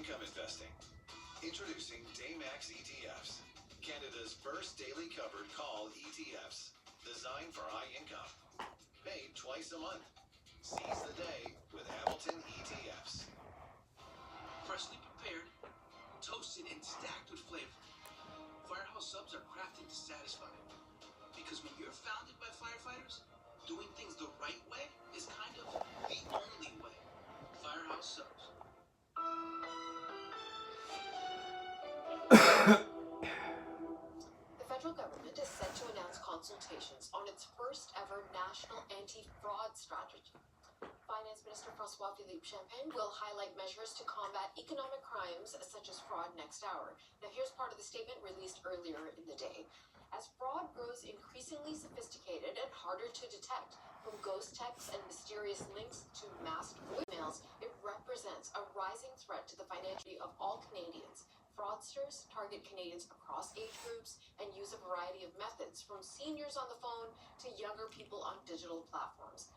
income investing. Introducing Daymax ETFs, Canada's first daily covered call ETFs, designed for high income. Paid twice a month. Seize the day with Hamilton ETFs. Freshly prepared, toasted, and stacked with flavor. Firehouse subs are crafted to satisfy. Because when you're founded by firefighters, doing things the right way is kind of the only way. Firehouse subs. The federal government is set to announce consultations on its first ever national anti-fraud strategy. Finance Minister François-Philippe Champagne will highlight measures to combat economic crimes such as fraud next hour. Now here's part of the statement released earlier in the day. As fraud grows increasingly sophisticated and harder to detect, from ghost texts and mysterious links to masked voicemails, it represents a rising threat to the financial of all Canadians. Fraudsters target Canadians across age groups and use a variety of methods, from seniors on the phone to younger people on digital platforms.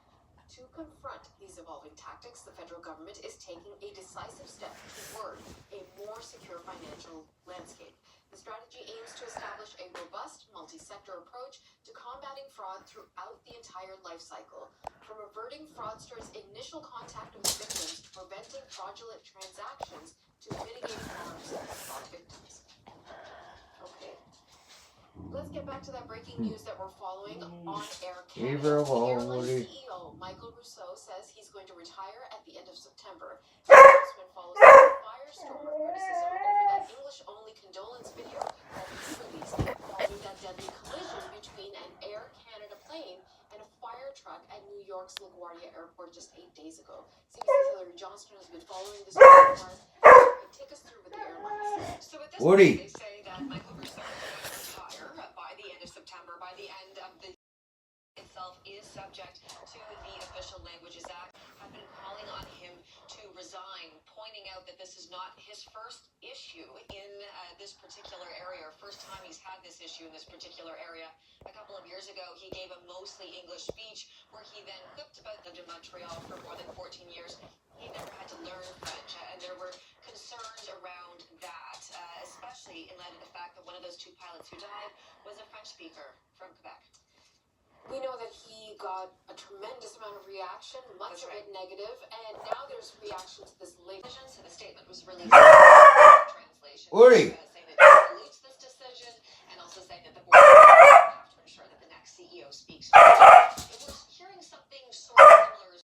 To confront these evolving tactics, the federal government is taking a decisive step toward a more secure financial landscape. The strategy aims to establish a robust, multi-sector approach to combating fraud throughout the entire life cycle, from averting fraudsters' initial contact with victims to preventing fraudulent transactions to mitigating harms to fraud victims. Okay. Let's get back to that breaking news that we're following on Air Canada. The airline CEO, Michael Rousseau, says he's going to retire at the end of September. The announcement follows a firestorm of criticism over that English-only condolence video that he released following that deadly collision between an Air Canada plane and a fire truck at New York's LaGuardia Airport just 8 days ago. CBC's Hillary Johnston has been following this story. Take us through with the airlines. So at this point, they say that Michael Rousseau is going to retire by the end of September. By the end of the itself is subject to the Official Languages Act. Have been calling on him to resign, pointing out that this is not his first issue in this particular area, or first time he's had this issue in this particular area. A couple of years ago, he gave a mostly English speech where he then quipped about lived in Montreal for more than 14 years. He never had to learn French, and there were concerns around that, especially in light of the fact that one of those two pilots who died was a French speaker from Quebec. We know that he got a tremendous amount of reaction, much of it negative, and now there's reaction to this late decision. So the statement was released in translation, saying that he salutes this decision, and also saying that the board have to ensure that the next CEO speaks. We're hearing something sort of